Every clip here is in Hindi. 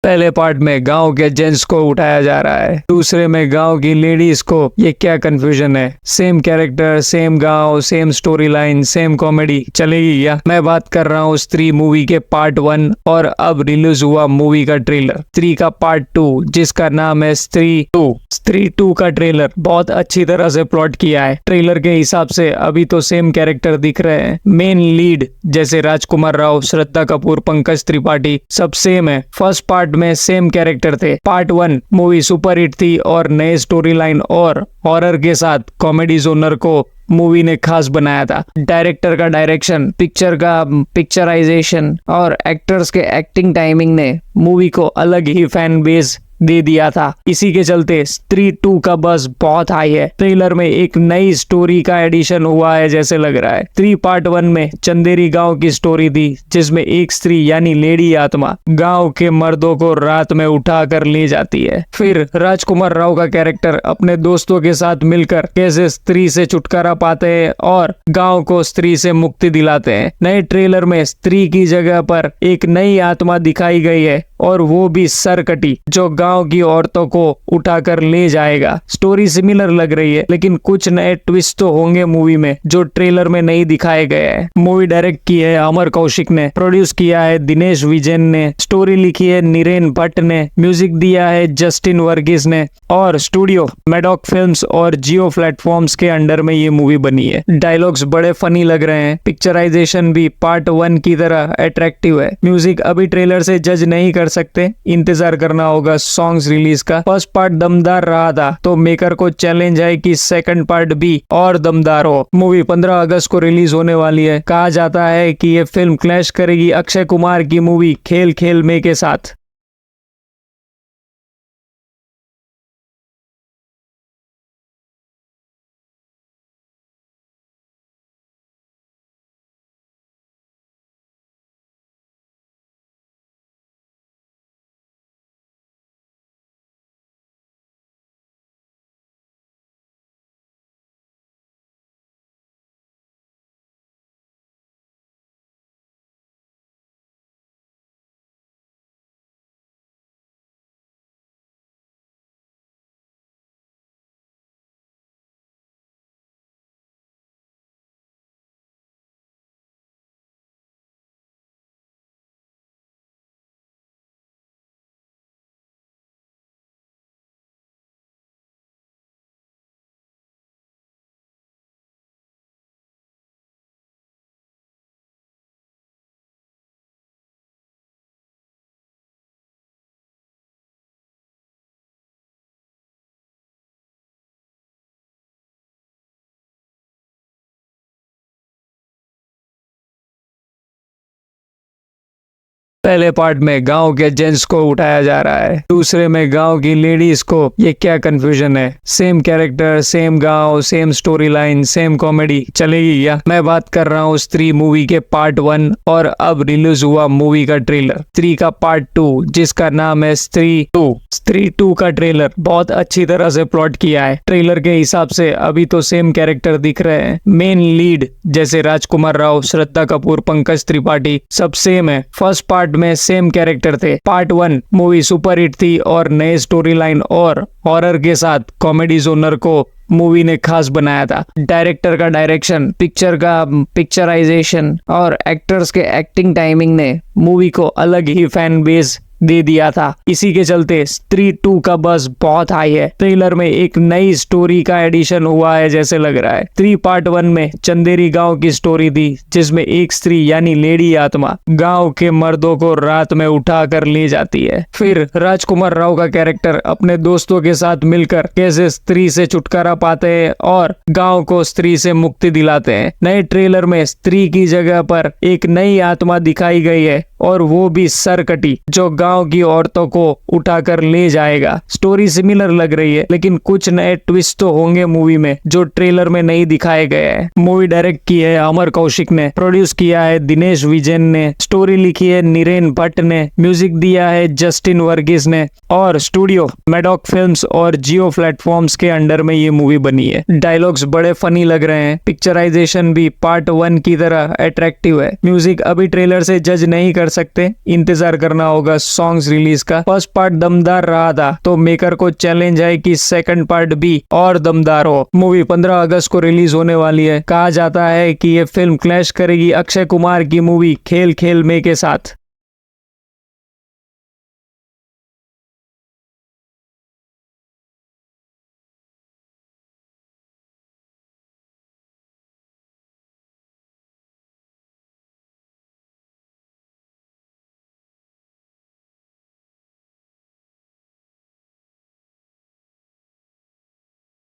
पहले पार्ट में गांव के जेंट्स को उठाया जा रहा है, दूसरे में गांव की लेडीज को। ये क्या कंफ्यूजन है? सेम कैरेक्टर, सेम गांव, same story line, same comedy चलेगी क्या? मैं बात कर रहा हूँ स्त्री मूवी के पार्ट 1 और अब रिलीज हुआ मूवी का ट्रेलर स्त्री का पार्ट 2, जिसका नाम है स्त्री 2। स्त्री 2 का ट्रेलर बहुत अच्छी तरह से प्लॉट किया है। ट्रेलर के हिसाब से अभी तो सेम कैरेक्टर दिख रहे हैं। मेन लीड जैसे राजकुमार राव, श्रद्धा कपूर, पंकज त्रिपाठी सब सेम है। फर्स्ट पार्ट में सेम कैरेक्टर थे। पार्ट 1 मूवी सुपर हिट थी और नए स्टोरी लाइन और हॉरर के साथ कॉमेडी जोनर को मूवी ने खास बनाया था। डायरेक्टर का डायरेक्शन, पिक्चर का पिक्चराइजेशन और एक्टर्स के एक्टिंग टाइमिंग ने मूवी को अलग ही फैन बेस दे दिया था। इसी के चलते स्त्री 2 का बज़ बहुत हाई है। ट्रेलर में एक नई स्टोरी का एडिशन हुआ है जैसे लग रहा है। स्त्री पार्ट 1 में चंदेरी गांव की स्टोरी थी, जिसमें एक स्त्री यानी लेडी आत्मा गांव के मर्दों को रात में उठा कर ले जाती है। फिर राजकुमार राव का कैरेक्टर अपने दोस्तों के साथ मिलकर कैसे स्त्री से छुटकारा पाते हैं और गांव को स्त्री से मुक्ति दिलाते हैं। नए ट्रेलर में स्त्री की जगह पर एक नई आत्मा दिखाई गई है और वो भी सरकटी, जो गांव की औरतों को उठाकर ले जाएगा। स्टोरी सिमिलर लग रही है, लेकिन कुछ नए ट्विस्ट तो होंगे मूवी में जो ट्रेलर में नहीं दिखाए गए हैं। मूवी डायरेक्ट की है अमर कौशिक ने, प्रोड्यूस किया है दिनेश विजयन ने, स्टोरी लिखी है नीरेन भट्ट ने, म्यूजिक दिया है जस्टिन वर्गीस ने और स्टूडियो मैडॉक फिल्म्स और जियो प्लेटफॉर्म्स के अंडर में ये मूवी बनी है। डायलॉग्स बड़े फनी लग रहे हैं। पिक्चराइजेशन भी पार्ट 1 की तरह अट्रैक्टिव है। म्यूजिक अभी ट्रेलर से जज नहीं कर सकते, इंतजार करना होगा सॉन्ग्स रिलीज का। फर्स्ट पार्ट दमदार रहा था, तो मेकर को चैलेंज है कि सेकंड पार्ट भी और दमदार हो। मूवी 15 अगस्त को रिलीज होने वाली है। कहा जाता है कि ये फिल्म क्लैश करेगी अक्षय कुमार की मूवी खेल खेल में के साथ। पहले पार्ट में गांव के जेंट्स को उठाया जा रहा है, दूसरे में गांव की लेडीज को। ये क्या कंफ्यूजन है? सेम कैरेक्टर, सेम गांव, same story line, same comedy चलेगी क्या? मैं बात कर रहा हूँ स्त्री मूवी के पार्ट 1 और अब रिलीज हुआ मूवी का ट्रेलर स्त्री का पार्ट 2, जिसका नाम है स्त्री 2। स्त्री 2 का ट्रेलर बहुत अच्छी तरह से प्लॉट किया है। ट्रेलर के हिसाब से अभी तो सेम कैरेक्टर दिख रहे हैं। मेन लीड जैसे राजकुमार राव, श्रद्धा कपूर, पंकज त्रिपाठी सब सेम है। फर्स्ट पार्ट में सेम कैरेक्टर थे। पार्ट 1 मूवी सुपर हिट थी और नए स्टोरी लाइन और हॉरर के साथ कॉमेडी जोनर को मूवी ने खास बनाया था। डायरेक्टर का डायरेक्शन, पिक्चर का पिक्चराइजेशन और एक्टर्स के एक्टिंग टाइमिंग ने मूवी को अलग ही फैन बेस दे दिया था। इसी के चलते स्त्री 2 का बज़ बहुत हाई है। ट्रेलर में एक नई स्टोरी का एडिशन हुआ है जैसे लग रहा है। स्त्री पार्ट 1 में चंदेरी गांव की स्टोरी थी, जिसमें एक स्त्री यानी लेडी आत्मा गांव के मर्दों को रात में उठा कर ले जाती है। फिर राजकुमार राव का कैरेक्टर अपने दोस्तों के साथ मिलकर कैसे स्त्री से छुटकारा पाते हैं और गांव को स्त्री से मुक्ति दिलाते हैं। नए ट्रेलर में स्त्री की जगह पर एक नई आत्मा दिखाई गई है और वो भी सरकटी, जो गांव की औरतों को उठाकर ले जाएगा। स्टोरी सिमिलर लग रही है, लेकिन कुछ नए ट्विस्ट तो होंगे मूवी में जो ट्रेलर में नहीं दिखाए गए हैं। मूवी डायरेक्ट की है अमर कौशिक ने, प्रोड्यूस किया है दिनेश विजयन ने, स्टोरी लिखी है नीरेन भट्ट ने, म्यूजिक दिया है जस्टिन वर्गीस ने और स्टूडियो मैडॉक फिल्म्स और जियो प्लेटफॉर्म्स के अंडर में ये मूवी बनी है। डायलॉग्स बड़े फनी लग रहे हैं। पिक्चराइजेशन भी पार्ट 1 की तरह अट्रैक्टिव है। म्यूजिक अभी ट्रेलर से जज नहीं कर सकते, इंतजार करना होगा सॉन्ग्स रिलीज का। फर्स्ट पार्ट दमदार रहा था तो मेकर को चैलेंज है कि सेकंड पार्ट भी और दमदार हो। मूवी 15 अगस्त को रिलीज होने वाली है। कहा जाता है कि ये फिल्म क्लैश करेगी अक्षय कुमार की मूवी खेल खेल में के साथ।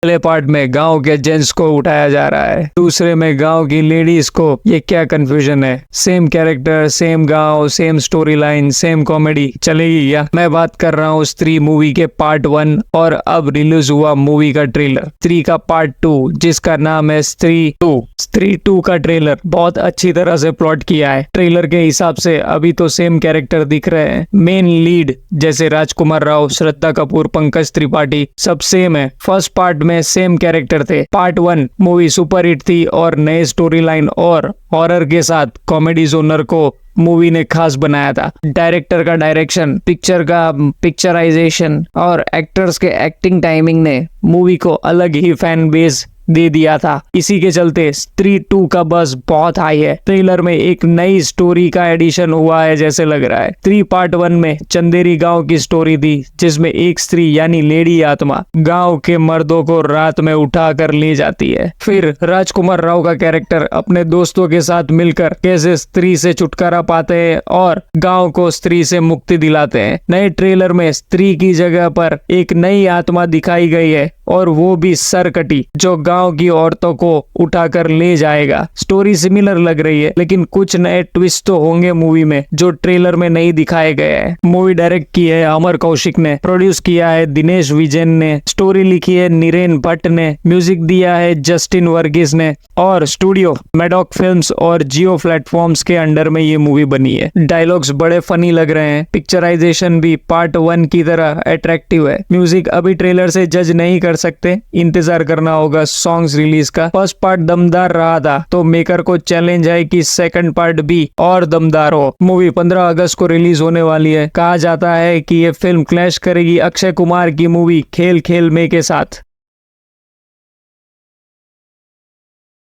पहले पार्ट में गांव के जेंट्स को उठाया जा रहा है, दूसरे में गांव की लेडीज को। ये क्या कंफ्यूजन है? सेम कैरेक्टर, सेम गांव, same story line, same comedy चलेगी क्या? मैं बात कर रहा हूँ स्त्री मूवी के पार्ट 1 और अब रिलीज हुआ मूवी का ट्रेलर स्त्री का पार्ट 2, जिसका नाम है स्त्री 2। स्त्री 2 का ट्रेलर बहुत अच्छी तरह से प्लॉट किया है। ट्रेलर के हिसाब से अभी तो सेम कैरेक्टर दिख रहे हैं। मेन लीड जैसे राजकुमार राव, श्रद्धा कपूर, पंकज त्रिपाठी सब सेम है। फर्स्ट पार्ट में सेम कैरेक्टर थे। पार्ट 1 मूवी सुपर हिट थी और नए स्टोरी लाइन और हॉरर के साथ कॉमेडी जोनर को मूवी ने खास बनाया था। डायरेक्टर का डायरेक्शन, पिक्चर का पिक्चराइजेशन और एक्टर्स के एक्टिंग टाइमिंग ने मूवी को अलग ही फैन बेस दे दिया था। इसी के चलते स्त्री 2 का बज़ बहुत हाई है। ट्रेलर में एक नई स्टोरी का एडिशन हुआ है जैसे लग रहा है। स्त्री पार्ट 1 में चंदेरी गांव की स्टोरी थी, जिसमें एक स्त्री यानी लेडी आत्मा गांव के मर्दों को रात में उठा कर ले जाती है। फिर राजकुमार राव का कैरेक्टर अपने दोस्तों के साथ मिलकर कैसे स्त्री से छुटकारा पाते हैं और गांव को स्त्री से मुक्ति दिलाते हैं। नए ट्रेलर में स्त्री की जगह पर एक नई आत्मा दिखाई गई है और वो भी सरकटी, जो गांव की औरतों को उठाकर ले जाएगा। स्टोरी सिमिलर लग रही है, लेकिन कुछ नए ट्विस्ट तो होंगे मूवी में जो ट्रेलर में नहीं दिखाए गए हैं। मूवी डायरेक्ट की है अमर कौशिक ने, प्रोड्यूस किया है दिनेश विजयन ने, स्टोरी लिखी है नीरेन भट्ट ने, म्यूजिक दिया है जस्टिन वर्गीस ने और स्टूडियो मैडॉक फिल्म्स और जियो प्लेटफॉर्म्स के अंडर में ये मूवी बनी है। डायलॉग्स बड़े फनी लग रहे हैं। पिक्चराइजेशन भी पार्ट 1 की तरह अट्रैक्टिव है। म्यूजिक अभी ट्रेलर से जज नहीं कर सकते, इंतजार करना होगा सॉन्ग्स रिलीज का। फर्स्ट पार्ट दमदार रहा था तो मेकर को चैलेंज है कि सेकंड पार्ट भी और दमदार हो। मूवी 15 अगस्त को रिलीज होने वाली है। कहा जाता है कि ये फिल्म क्लैश करेगी अक्षय कुमार की मूवी खेल खेल में के साथ।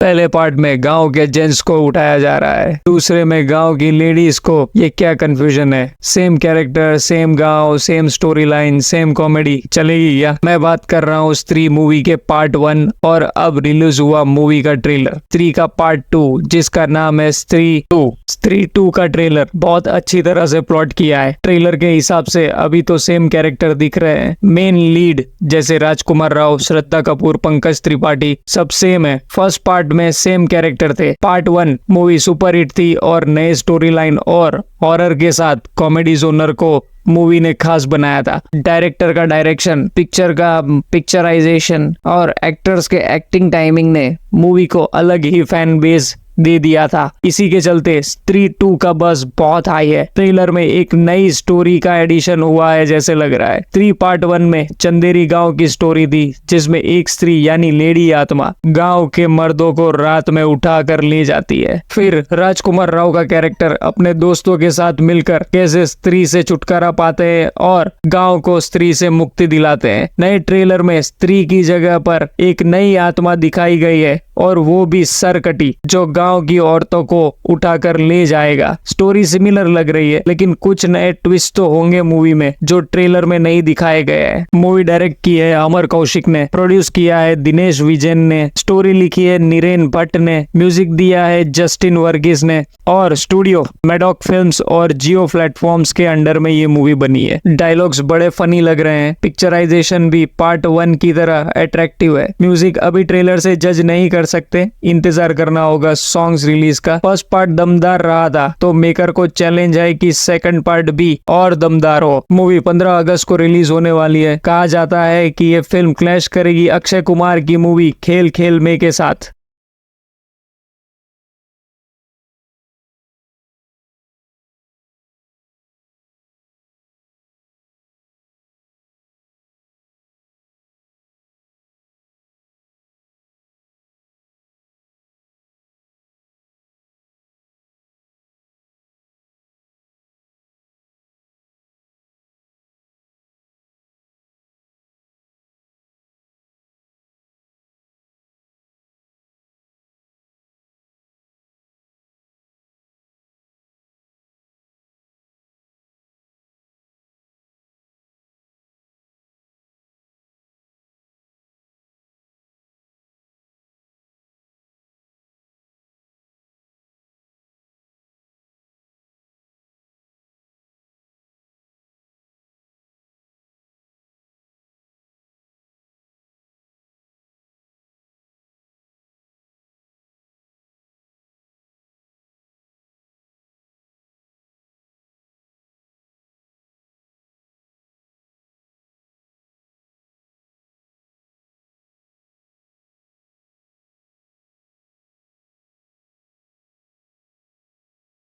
पहले पार्ट में गांव के जेंट्स को उठाया जा रहा है, दूसरे में गांव की लेडीज को। ये क्या कंफ्यूजन है? सेम कैरेक्टर, सेम गांव, same story line, same comedy चलेगी क्या? मैं बात कर रहा हूँ स्त्री मूवी के पार्ट 1 और अब रिलीज हुआ मूवी का ट्रेलर स्त्री का पार्ट 2, जिसका नाम है स्त्री 2। स्त्री 2 का ट्रेलर बहुत अच्छी तरह से प्लॉट किया है। ट्रेलर के हिसाब से अभी तो सेम कैरेक्टर दिख रहे हैं। मेन लीड जैसे राजकुमार राव, श्रद्धा कपूर, पंकज त्रिपाठी सब सेम है। फर्स्ट पार्ट में सेम कैरेक्टर थे। पार्ट 1 मूवी सुपर हिट थी और नए स्टोरी लाइन और हॉरर के साथ कॉमेडी जोनर को मूवी ने खास बनाया था। डायरेक्टर का डायरेक्शन, पिक्चर का पिक्चराइजेशन और एक्टर्स के एक्टिंग टाइमिंग ने मूवी को अलग ही फैन बेस दे दिया था। इसी के चलते स्त्री 2 का बज़ बहुत हाई है। ट्रेलर में एक नई स्टोरी का एडिशन हुआ है जैसे लग रहा है। स्त्री पार्ट 1 में चंदेरी गांव की स्टोरी थी, जिसमें एक स्त्री यानी लेडी आत्मा गांव के मर्दों को रात में उठा कर ले जाती है। फिर राजकुमार राव का कैरेक्टर अपने दोस्तों के साथ मिलकर कैसे स्त्री से छुटकारा पाते हैं और गांव को स्त्री से मुक्ति दिलाते हैं। नए ट्रेलर में स्त्री की जगह पर एक नई आत्मा दिखाई गई है और वो भी सरकटी, जो गांव की औरतों को उठाकर ले जाएगा। स्टोरी सिमिलर लग रही है, लेकिन कुछ नए ट्विस्ट तो होंगे मूवी में जो ट्रेलर में नहीं दिखाए गए हैं। मूवी डायरेक्ट की है अमर कौशिक ने, प्रोड्यूस किया है दिनेश विजयन ने, स्टोरी लिखी है नीरेन भट्ट ने, म्यूजिक दिया है जस्टिन वर्गीस ने और स्टूडियो मैडॉक फिल्म्स और जियो प्लेटफॉर्म्स के अंडर में ये मूवी बनी है। डायलॉग्स बड़े फनी लग रहे हैं। पिक्चराइजेशन भी पार्ट 1 की तरह अट्रैक्टिव है। म्यूजिक अभी ट्रेलर से जज नहीं कर सकते, इंतजार करना होगा सॉन्ग्स रिलीज का। फर्स्ट पार्ट दमदार रहा था तो मेकर को चैलेंज है कि सेकंड पार्ट भी और दमदार हो। मूवी 15 अगस्त को रिलीज होने वाली है। कहा जाता है कि ये फिल्म क्लैश करेगी अक्षय कुमार की मूवी खेल खेल में के साथ।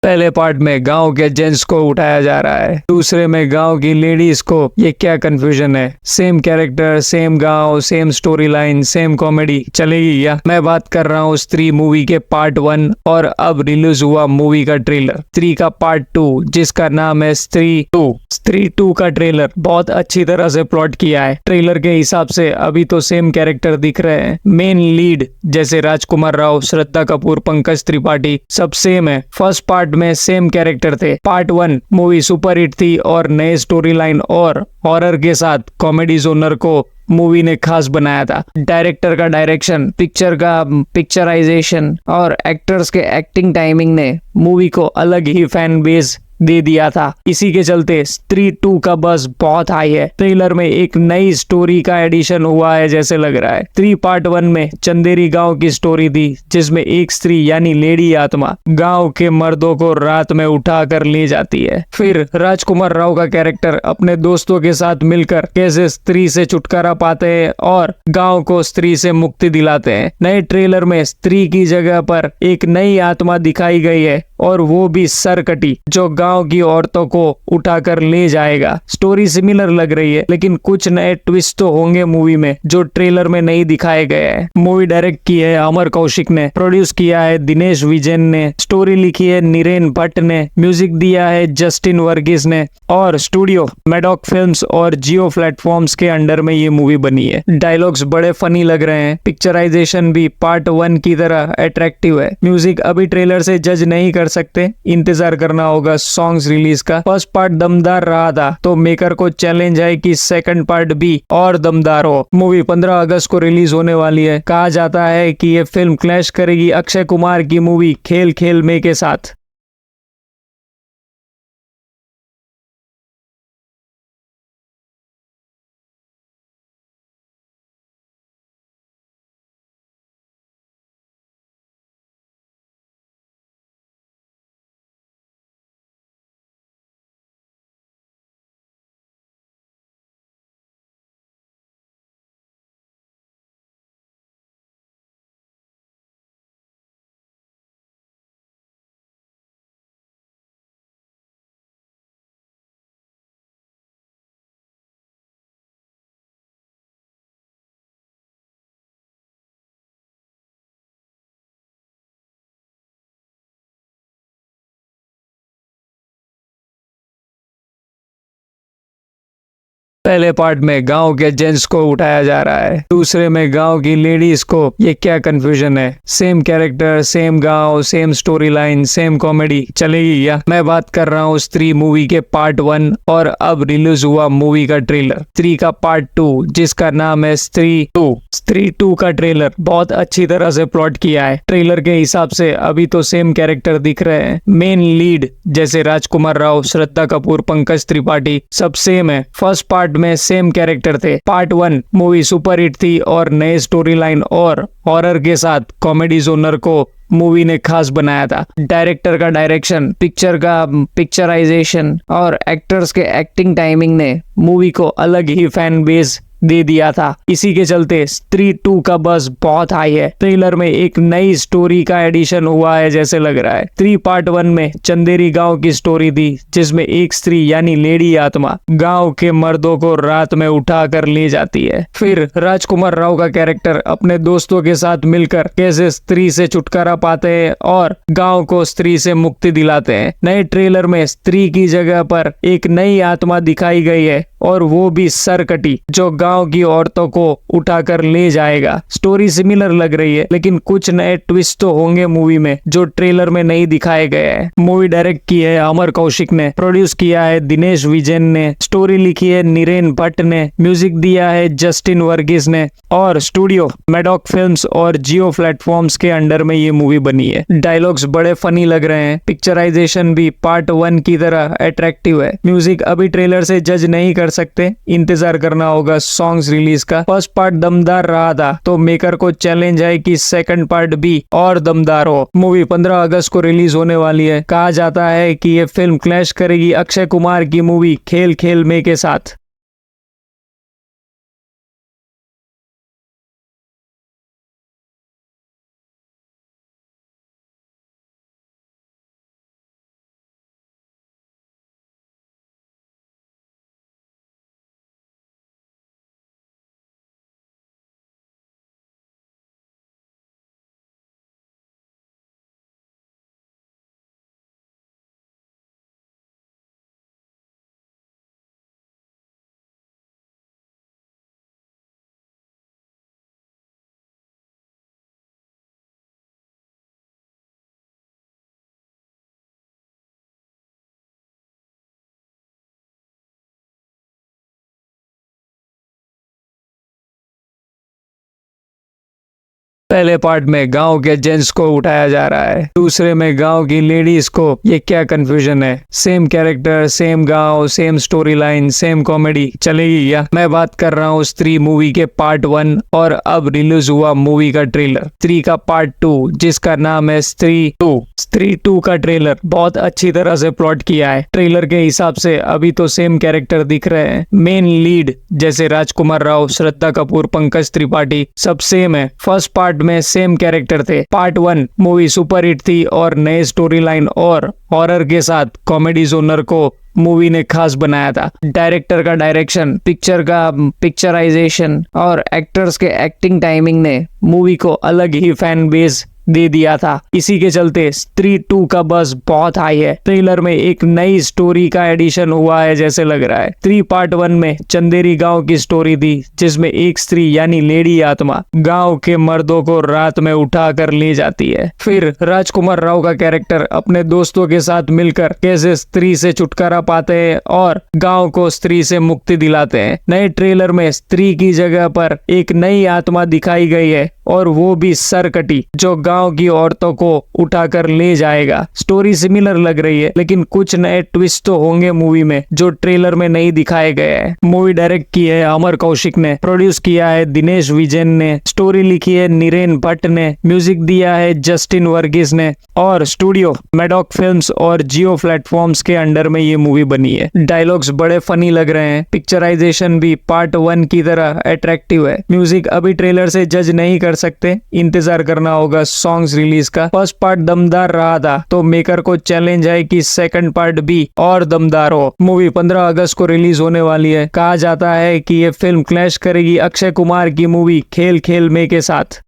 पहले पार्ट में गांव के जेंट्स को उठाया जा रहा है, दूसरे में गांव की लेडीज को। ये क्या कंफ्यूजन है? सेम कैरेक्टर, सेम गांव, same story line, same comedy. चलेगी क्या? मैं बात कर रहा हूँ स्त्री मूवी के पार्ट 1 और अब रिलीज हुआ मूवी का ट्रेलर स्त्री का पार्ट 2, जिसका नाम है स्त्री 2। स्त्री 2 का ट्रेलर बहुत अच्छी तरह से प्लॉट किया है। ट्रेलर के हिसाब से अभी तो सेम कैरेक्टर दिख रहे हैं। मेन लीड जैसे राजकुमार राव, श्रद्धा कपूर, पंकज त्रिपाठी सब सेम है। फर्स्ट पार्ट में सेम कैरेक्टर थे। पार्ट 1 मूवी सुपर हिट थी और नए स्टोरी लाइन और हॉरर के साथ कॉमेडी जोनर को मूवी ने खास बनाया था। डायरेक्टर का डायरेक्शन, पिक्चर का पिक्चराइजेशन और एक्टर्स के एक्टिंग टाइमिंग ने मूवी को अलग ही फैन बेस दे दिया था। इसी के चलते स्त्री 2 का बस बहुत हाई है। ट्रेलर में एक नई स्टोरी का एडिशन हुआ है जैसे लग रहा है। स्त्री पार्ट 1 में चंदेरी गांव की स्टोरी थी, जिसमें एक स्त्री यानी लेडी आत्मा गांव के मर्दों को रात में उठा कर ले जाती है। फिर राजकुमार राव का कैरेक्टर अपने दोस्तों के साथ मिलकर कैसे स्त्री से छुटकारा पाते हैं और गांव को स्त्री से मुक्ति दिलाते हैं। नए ट्रेलर में स्त्री की जगह पर एक नई आत्मा दिखाई गई है और वो भी सरकटी, जो गांव की औरतों को उठाकर ले जाएगा। स्टोरी सिमिलर लग रही है, लेकिन कुछ नए ट्विस्ट तो होंगे मूवी में जो ट्रेलर में नहीं दिखाए गए हैं। मूवी डायरेक्ट की है अमर कौशिक ने, प्रोड्यूस किया है दिनेश विजयन ने, स्टोरी लिखी है नीरेन भट्ट ने, म्यूजिक दिया है जस्टिन वर्गीस ने और स्टूडियो मैडॉक फिल्म्स और जियो प्लेटफॉर्म्स के अंडर में ये मूवी बनी है। डायलॉग्स बड़े फनी लग रहे हैं। पिक्चराइजेशन भी पार्ट 1 की तरह अट्रैक्टिव है। म्यूजिक अभी ट्रेलर से जज नहीं कर सकते, इंतजार करना होगा सॉन्ग्स रिलीज का। फर्स्ट पार्ट दमदार रहा था, तो मेकर को चैलेंज है कि सेकंड पार्ट भी और दमदार हो। मूवी 15 अगस्त को रिलीज होने वाली है। कहा जाता है कि ये फिल्म क्लैश करेगी अक्षय कुमार की मूवी खेल खेल में के साथ। पहले पार्ट में गांव के जेंट्स को उठाया जा रहा है, दूसरे में गांव की लेडीज को। ये क्या कंफ्यूजन है? सेम कैरेक्टर, सेम गांव, same story line, same comedy. चलेगी क्या? मैं बात कर रहा हूँ स्त्री मूवी के पार्ट 1 और अब रिलीज हुआ मूवी का ट्रेलर स्त्री का पार्ट 2, जिसका नाम है स्त्री 2। स्त्री 2 का ट्रेलर बहुत अच्छी तरह से प्लॉट किया है। ट्रेलर के हिसाब से अभी तो सेम कैरेक्टर दिख रहे हैं। मेन लीड जैसे राजकुमार राव, श्रद्धा कपूर, पंकज त्रिपाठी सब सेम है। फर्स्ट पार्ट में सेम कैरेक्टर थे। पार्ट 1 मूवी सुपर हिट थी और नए स्टोरी लाइन और हॉरर के साथ कॉमेडी जोनर को मूवी ने खास बनाया था। डायरेक्टर का डायरेक्शन, पिक्चर का पिक्चराइजेशन और एक्टर्स के एक्टिंग टाइमिंग ने मूवी को अलग ही फैन बेस दे दिया था। इसी के चलते स्त्री 2 का बस बहुत हाई है। ट्रेलर में एक नई स्टोरी का एडिशन हुआ है जैसे लग रहा है। स्त्री पार्ट 1 में चंदेरी गांव की स्टोरी थी, जिसमें एक स्त्री यानी लेडी आत्मा गांव के मर्दों को रात में उठा कर ले जाती है। फिर राजकुमार राव का कैरेक्टर अपने दोस्तों के साथ मिलकर कैसे स्त्री से छुटकारा पाते हैं और गांव को स्त्री से मुक्ति दिलाते हैं। नए ट्रेलर में स्त्री की जगह पर एक नई आत्मा दिखाई गई है और वो भी सरकटी, जो गांव की औरतों को उठाकर ले जाएगा। स्टोरी सिमिलर लग रही है, लेकिन कुछ नए ट्विस्ट तो होंगे मूवी में जो ट्रेलर में नहीं दिखाए गए हैं। मूवी डायरेक्ट की है अमर कौशिक ने, प्रोड्यूस किया है दिनेश विजयन ने, स्टोरी लिखी है नीरेन भट्ट ने, म्यूजिक दिया है जस्टिन वर्गीस ने और स्टूडियो मैडॉक फिल्म्स और जियो प्लेटफॉर्म्स के अंडर में ये मूवी बनी है। डायलॉग्स बड़े फनी लग रहे हैं। पिक्चराइजेशन भी पार्ट 1 की तरह अट्रैक्टिव है। म्यूजिक अभी ट्रेलर से जज नहीं कर सकते, इंतजार करना होगा सॉन्ग्स रिलीज का। फर्स्ट पार्ट दमदार रहा था, तो मेकर को चैलेंज है कि सेकंड पार्ट भी और दमदार हो। मूवी 15 अगस्त को रिलीज होने वाली है। कहा जाता है कि ये फिल्म क्लैश करेगी अक्षय कुमार की मूवी खेल खेल में के साथ। पहले पार्ट में गांव के जेंट्स को उठाया जा रहा है, दूसरे में गांव की लेडीज को। ये क्या कंफ्यूजन है? सेम कैरेक्टर, सेम गांव, same story line, same comedy चलेगी क्या? मैं बात कर रहा हूँ स्त्री मूवी के पार्ट 1 और अब रिलीज हुआ मूवी का ट्रेलर स्त्री का पार्ट 2, जिसका नाम है स्त्री 2। स्त्री 2 का ट्रेलर बहुत अच्छी तरह से प्लॉट किया है। ट्रेलर के हिसाब से अभी तो सेम कैरेक्टर दिख रहे हैं। मेन लीड जैसे राजकुमार राव, श्रद्धा कपूर, पंकज त्रिपाठी सब सेम है। फर्स्ट पार्ट में सेम कैरेक्टर थे। पार्ट 1 मूवी सुपर हिट थी और नए स्टोरी लाइन और हॉरर के साथ कॉमेडी जोनर को मूवी ने खास बनाया था। डायरेक्टर का डायरेक्शन, पिक्चर का पिक्चराइजेशन और एक्टर्स के एक्टिंग टाइमिंग ने मूवी को अलग ही फैन बेस दे दिया था। इसी के चलते स्त्री 2 का बज़ बहुत हाई है। ट्रेलर में एक नई स्टोरी का एडिशन हुआ है जैसे लग रहा है। स्त्री पार्ट 1 में चंदेरी गांव की स्टोरी थी, जिसमें एक स्त्री यानी लेडी आत्मा गांव के मर्दों को रात में उठा कर ले जाती है। फिर राजकुमार राव का कैरेक्टर अपने दोस्तों के साथ मिलकर कैसे स्त्री से छुटकारा पाते हैं और गांव को स्त्री से मुक्ति दिलाते हैं। नए ट्रेलर में स्त्री की जगह पर एक नई आत्मा दिखाई गई है और वो भी सरकटी, जो गांव की औरतों को उठाकर ले जाएगा। स्टोरी सिमिलर लग रही है, लेकिन कुछ नए ट्विस्ट तो होंगे मूवी में जो ट्रेलर में नहीं दिखाए गए हैं। मूवी डायरेक्ट की है अमर कौशिक ने, प्रोड्यूस किया है दिनेश विजयन ने, स्टोरी लिखी है नीरेन भट्ट ने, म्यूजिक दिया है जस्टिन वर्गीस ने और स्टूडियो मैडॉक फिल्म्स और जियो प्लेटफॉर्म्स के अंडर में ये मूवी बनी है। डायलॉग्स बड़े फनी लग रहे हैं। पिक्चराइजेशन भी पार्ट 1 की तरह अट्रैक्टिव है। म्यूजिक अभी ट्रेलर से जज नहीं कर सकते, इंतजार करना होगा सॉन्ग्स रिलीज का। फर्स्ट पार्ट दमदार रहा था, तो मेकर को चैलेंज है कि सेकंड पार्ट भी और दमदार हो। मूवी 15 अगस्त को रिलीज होने वाली है। कहा जाता है कि ये फिल्म क्लैश करेगी अक्षय कुमार की मूवी खेल खेल में के साथ।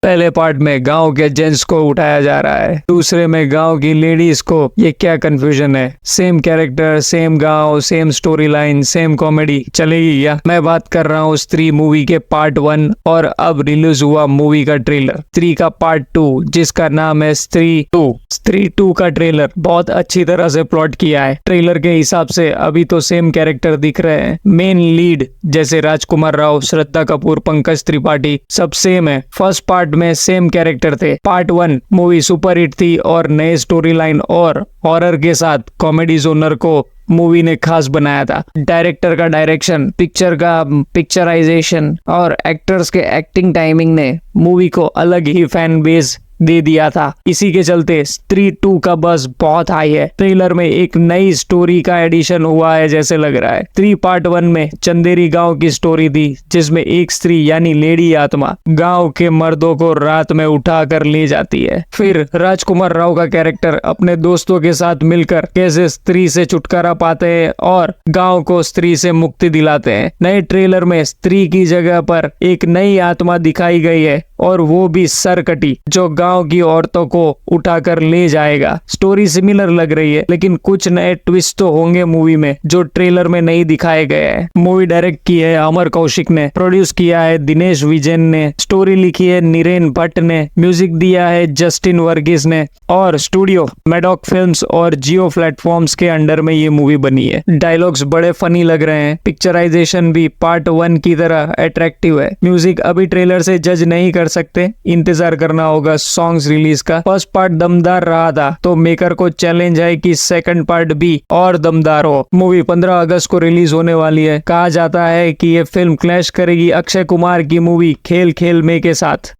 पहले पार्ट में गांव के जेंट्स को उठाया जा रहा है, दूसरे में गांव की लेडीज को। ये क्या कंफ्यूजन है? सेम कैरेक्टर, सेम गांव, same story line, same comedy चलेगी क्या? मैं बात कर रहा हूँ स्त्री मूवी के पार्ट 1 और अब रिलीज हुआ मूवी का ट्रेलर स्त्री का पार्ट 2, जिसका नाम है स्त्री 2। स्त्री 2 का ट्रेलर बहुत अच्छी तरह से प्लॉट किया है। ट्रेलर के हिसाब से अभी तो सेम कैरेक्टर दिख रहे हैं। मेन लीड जैसे राजकुमार राव, श्रद्धा कपूर, पंकज त्रिपाठी सब सेम है। फर्स्ट पार्ट में सेम कैरेक्टर थे। पार्ट 1 मूवी सुपर हिट थी और नए स्टोरी लाइन और हॉरर के साथ कॉमेडी जोनर को मूवी ने खास बनाया था। डायरेक्टर का डायरेक्शन, पिक्चर का पिक्चराइजेशन और एक्टर्स के एक्टिंग टाइमिंग ने मूवी को अलग ही फैन बेस दे दिया था। इसी के चलते स्त्री 2 का बज़ बहुत हाई है। ट्रेलर में एक नई स्टोरी का एडिशन हुआ है जैसे लग रहा है। स्त्री पार्ट 1 में चंदेरी गांव की स्टोरी थी, जिसमें एक स्त्री यानी लेडी आत्मा गांव के मर्दों को रात में उठा कर ले जाती है। फिर राजकुमार राव का कैरेक्टर अपने दोस्तों के साथ मिलकर कैसे स्त्री से छुटकारा पाते हैं और गांव को स्त्री से मुक्ति दिलाते हैं। नए ट्रेलर में स्त्री की जगह पर एक नई आत्मा दिखाई गई है और वो भी सरकटी, जो गांव की औरतों को उठाकर ले जाएगा। स्टोरी सिमिलर लग रही है, लेकिन कुछ नए ट्विस्ट तो होंगे मूवी में जो ट्रेलर में नहीं दिखाए गए हैं। मूवी डायरेक्ट की है अमर कौशिक ने, प्रोड्यूस किया है दिनेश विजयन ने, स्टोरी लिखी है नीरेन भट्ट ने, म्यूजिक दिया है जस्टिन वर्गीस ने और स्टूडियो मैडॉक फिल्म्स और जियो प्लेटफॉर्म्स के अंडर में ये मूवी बनी है। डायलॉग्स बड़े फनी लग रहे हैं। पिक्चराइजेशन भी पार्ट 1 की तरह अट्रैक्टिव है। म्यूजिक अभी ट्रेलर से जज नहीं कर सकते, इंतजार करना होगा सॉन्ग्स रिलीज का। फर्स्ट पार्ट दमदार रहा था, तो मेकर को चैलेंज है कि सेकंड पार्ट भी और दमदार हो। मूवी 15 अगस्त को रिलीज होने वाली है। कहा जाता है कि ये फिल्म क्लैश करेगी अक्षय कुमार की मूवी खेल खेल में के साथ।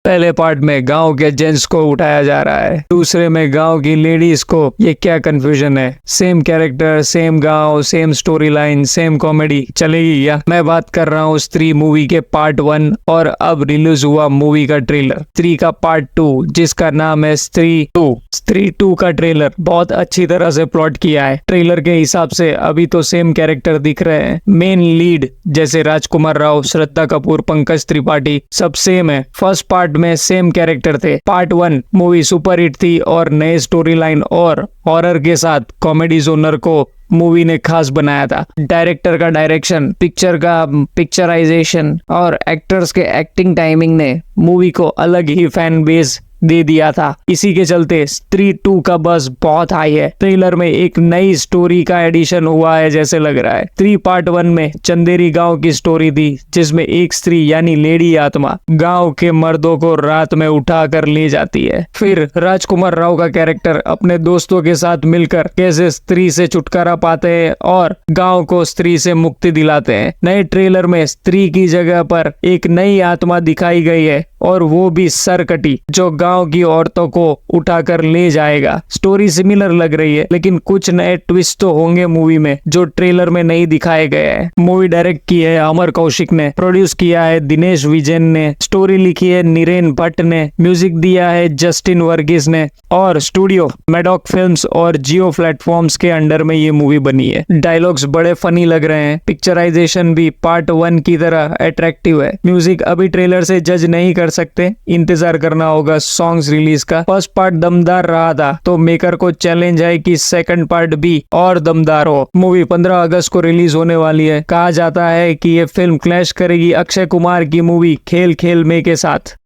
पहले पार्ट में गांव के जेंट्स को उठाया जा रहा है, दूसरे में गांव की लेडीज को। ये क्या कंफ्यूजन है? सेम कैरेक्टर, सेम गांव, same story line, same comedy, चलेगी क्या? मैं बात कर रहा हूँ स्त्री मूवी के पार्ट 1 और अब रिलीज हुआ मूवी का ट्रेलर स्त्री का पार्ट 2, जिसका नाम है स्त्री 2। स्त्री 2 का ट्रेलर बहुत अच्छी तरह से प्लॉट किया है। ट्रेलर के हिसाब से अभी तो सेम कैरेक्टर दिख रहे हैं। मेन लीड जैसे राजकुमार राव, श्रद्धा कपूर, पंकज त्रिपाठी सब सेम है। फर्स्ट पार्ट में सेम कैरेक्टर थे। पार्ट 1 मूवी सुपर हिट थी और नए स्टोरी लाइन और हॉरर के साथ कॉमेडी जोनर को मूवी ने खास बनाया था। डायरेक्टर का डायरेक्शन, पिक्चर का पिक्चराइजेशन और एक्टर्स के एक्टिंग टाइमिंग ने मूवी को अलग ही फैन बेस दे दिया था। इसी के चलते स्त्री 2 का बस बहुत हाई है। ट्रेलर में एक नई स्टोरी का एडिशन हुआ है जैसे लग रहा है। स्त्री पार्ट 1 में चंदेरी गांव की स्टोरी थी, जिसमें एक स्त्री यानी लेडी आत्मा गांव के मर्दों को रात में उठा कर ले जाती है। फिर राजकुमार राव का कैरेक्टर अपने दोस्तों के साथ मिलकर कैसे स्त्री से छुटकारा पाते हैं और गांव को स्त्री से मुक्ति दिलाते हैं। नए ट्रेलर में स्त्री की जगह पर एक नई आत्मा दिखाई गई है और वो भी सरकटी, जो गांव की औरतों को उठाकर ले जाएगा। स्टोरी सिमिलर लग रही है, लेकिन कुछ नए ट्विस्ट तो होंगे मूवी में जो ट्रेलर में नहीं दिखाए गए हैं। मूवी डायरेक्ट की है अमर कौशिक ने, प्रोड्यूस किया है दिनेश विजयन ने, स्टोरी लिखी है नीरेन भट्ट ने, म्यूजिक दिया है जस्टिन वर्गीस ने और स्टूडियो मैडॉक फिल्म्स और जियो प्लेटफॉर्म्स के अंडर में ये मूवी बनी है। डायलॉग्स बड़े फनी लग रहे हैं। पिक्चराइजेशन भी पार्ट 1 की तरह अट्रैक्टिव है। म्यूजिक अभी ट्रेलर से जज नहीं कर सकते, इंतजार करना होगा सॉन्ग्स रिलीज का। फर्स्ट पार्ट दमदार रहा था, तो मेकर को चैलेंज है कि सेकंड पार्ट भी और दमदार हो। मूवी 15 अगस्त को रिलीज होने वाली है। कहा जाता है कि ये फिल्म क्लैश करेगी अक्षय कुमार की मूवी खेल खेल में के साथ।